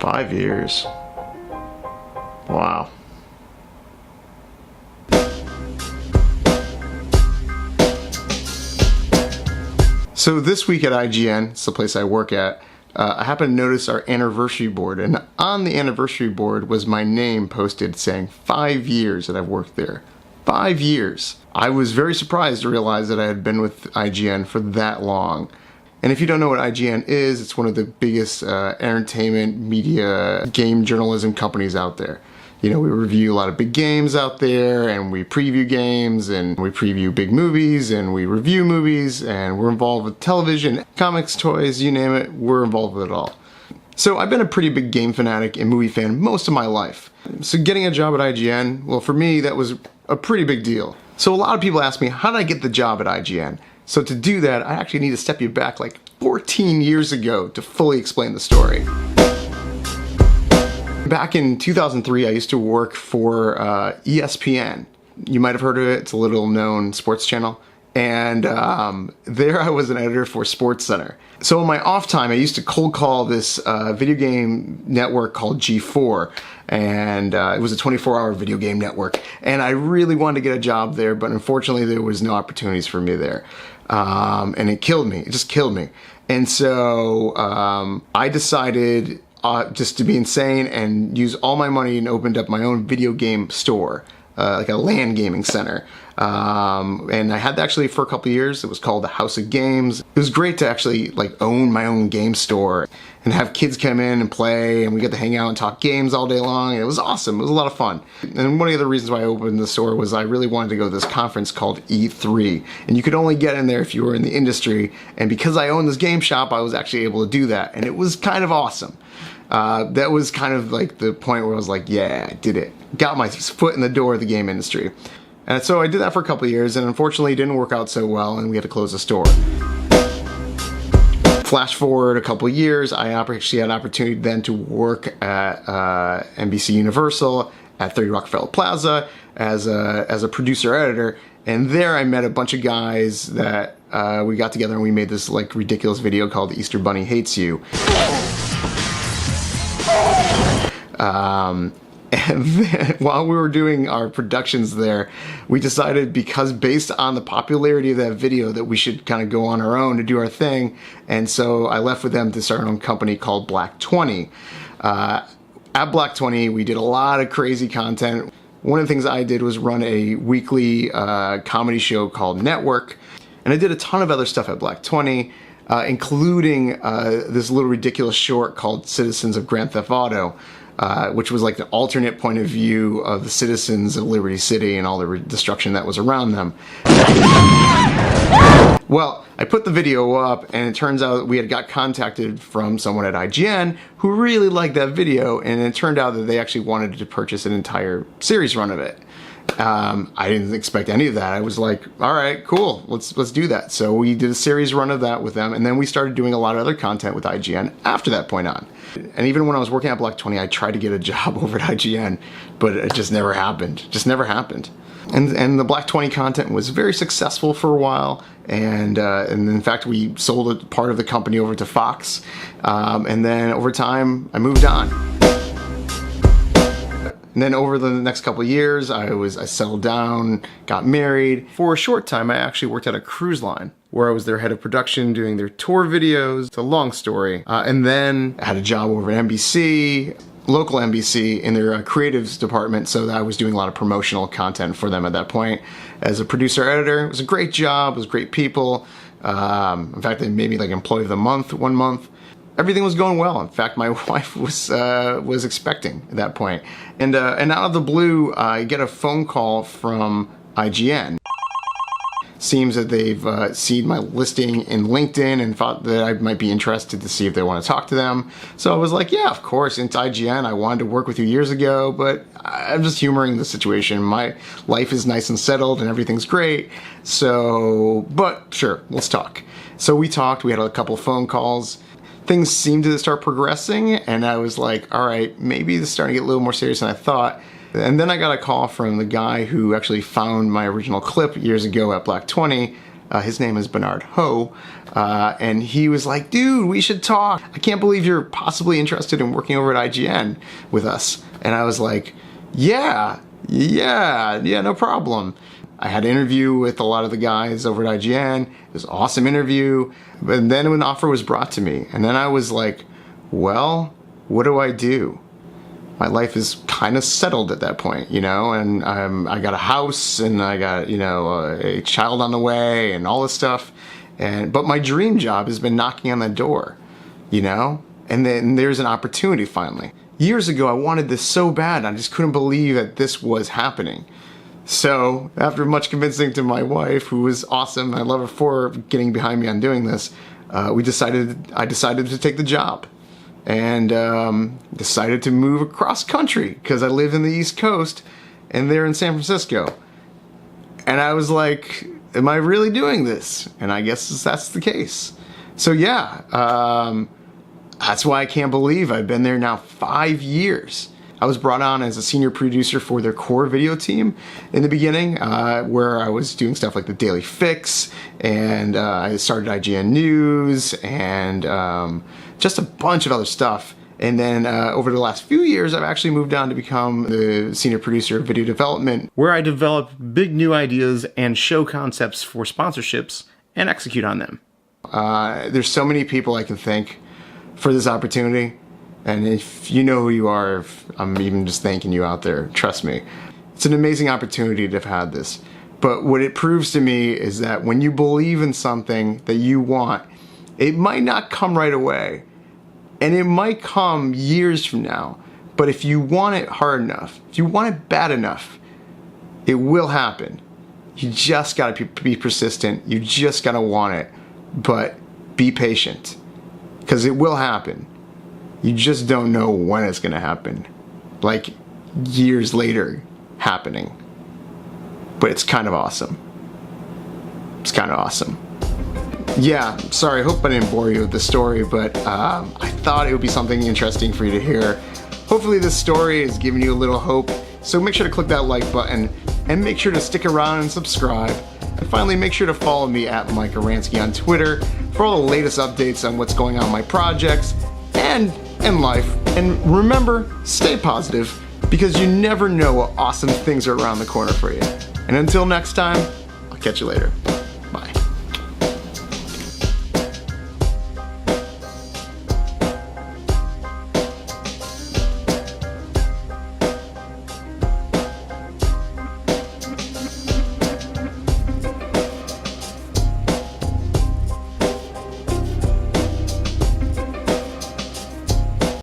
5 years. Wow. So this week at IGN, it's the place I work at, I happened to notice our anniversary board, and on the anniversary board was my name posted saying 5 years that I've worked there. 5 years. I was very surprised to realize that I had been with IGN for that long. And if you don't know what IGN is, it's one of the biggest entertainment, media, game journalism companies out there. You know, we review a lot of big games out there, and we preview games, and we preview big movies, and we review movies, and we're involved with television, comics, toys, you name it, we're involved with it all. So I've been a pretty big game fanatic and movie fan most of my life. So getting a job at IGN, well, for me, that was a pretty big deal. So a lot of people ask me, how did I get the job at IGN? So to do that, I actually need to step you back like 14 years ago to fully explain the story. Back in 2003, I used to work for ESPN. You might have heard of it. It's a little known sports channel. And there I was an editor for SportsCenter. So in my off time, I used to cold call this video game network called G4. And it was a 24-hour video game network. And I really wanted to get a job there, but unfortunately there was no opportunities for me there. And it killed me. It just killed me. And so I decided just to be insane and use all my money and opened up my own video game store, like a LAN gaming center. And I had that actually for a couple of years. It was called the House of Games. It was great to actually like own my own game store and have kids come in and play, and we got to hang out and talk games all day long. It was awesome. It was a lot of fun. And one of the other reasons why I opened the store was I really wanted to go to this conference called E3. And you could only get in there if you were in the industry. And because I owned this game shop, I was actually able to do that. And it was kind of awesome. That was kind of like the point where I was like, yeah, I did it. Got my foot in the door of the game industry. And so I did that for a couple of years, and unfortunately it didn't work out so well, and we had to close the store. Flash forward a couple of years, I actually had an opportunity then to work at NBC Universal at 30 Rockefeller Plaza as a producer-editor, and there I met a bunch of guys that we got together and we made this like ridiculous video called The Easter Bunny Hates You. And then while we were doing our productions there, we decided, because based on the popularity of that video, that we should kind of go on our own to do our thing. And so I left with them to start our own company called Black 20. At Black 20, we did a lot of crazy content. One of the things I did was run a weekly comedy show called Network. And I did a ton of other stuff at Black 20, including this little ridiculous short called Citizens of Grand Theft Auto. Which was like the alternate point of view of the citizens of Liberty City and all the destruction that was around them. Well, I put the video up, and it turns out we had got contacted from someone at IGN who really liked that video, and it turned out that they actually wanted to purchase an entire series run of it. I didn't expect any of that. I was like, all right, cool, let's do that. So we did a series run of that with them, and then we started doing a lot of other content with IGN after that point on. And even when I was working at Black 20, I tried to get a job over at IGN, but it just never happened. Just never happened. And the Black 20 content was very successful for a while, and in fact we sold a part of the company over to Fox, and then over time I moved on. And then over the next couple of years, I settled down, got married. For a short time, I actually worked at a cruise line where I was their head of production doing their tour videos. It's a long story. And then I had a job over at NBC, local NBC, in their creatives department, so that I was doing a lot of promotional content for them at that point. As a producer-editor, it was a great job, it was great people. In fact, they made me like Employee of the Month 1 month. Everything was going well. In fact, my wife was expecting at that point. And out of the blue, I get a phone call from IGN. Seems that they've seen my listing in LinkedIn and thought that I might be interested to see if they want to talk to them. So I was like, yeah, of course, into IGN. I wanted to work with you years ago, but I'm just humoring the situation. My life is nice and settled and everything's great. So, but sure, let's talk. So we talked, we had a couple phone calls. Things seemed to start progressing, and I was like, all right, maybe this is starting to get a little more serious than I thought. And then I got a call from the guy who actually found my original clip years ago at Black 20, His name is Bernard Ho. And he was like, dude, we should talk. I can't believe you're possibly interested in working over at IGN with us. And I was like, yeah, no problem. I had an interview with a lot of the guys over at IGN. It was an awesome interview. But then when the offer was brought to me, and then I was like, well, what do I do? My life is kind of settled at that point, you know, and I got a house and I got, you know, a child on the way and all this stuff. But my dream job has been knocking on the door, you know, and then there's an opportunity finally. Years ago, I wanted this so bad. I just couldn't believe that this was happening. So after much convincing to my wife, who was awesome, I love her for getting behind me on doing this, I decided to take the job. And decided to move across country because I live in the East Coast and they're in San Francisco. And I was like, am I really doing this? And I guess that's the case. So yeah, that's why I can't believe I've been there now 5 years. I was brought on as a senior producer for their core video team in the beginning, where I was doing stuff like the Daily Fix, and I started IGN News, and just a bunch of other stuff. And then over the last few years, I've actually moved on to become the senior producer of video development, where I develop big new ideas and show concepts for sponsorships and execute on them. There's so many people I can thank for this opportunity. And if you know who you are, I'm even just thanking you out there, trust me. It's an amazing opportunity to have had this. But what it proves to me is that when you believe in something that you want, it might not come right away. And it might come years from now. But if you want it hard enough, if you want it bad enough, it will happen. You just gotta be persistent. You just gotta want it. But be patient, because it will happen. You just don't know when it's gonna happen. Like years later happening. But it's kind of awesome. It's kind of awesome. Yeah, sorry, I hope I didn't bore you with the story, but I thought it would be something interesting for you to hear. Hopefully this story is giving you a little hope. So make sure to click that like button and make sure to stick around and subscribe. And finally, make sure to follow me at Mike Aransky on Twitter for all the latest updates on what's going on in my projects and in life. And remember, stay positive, because you never know what awesome things are around the corner for you. And until next time, I'll catch you later.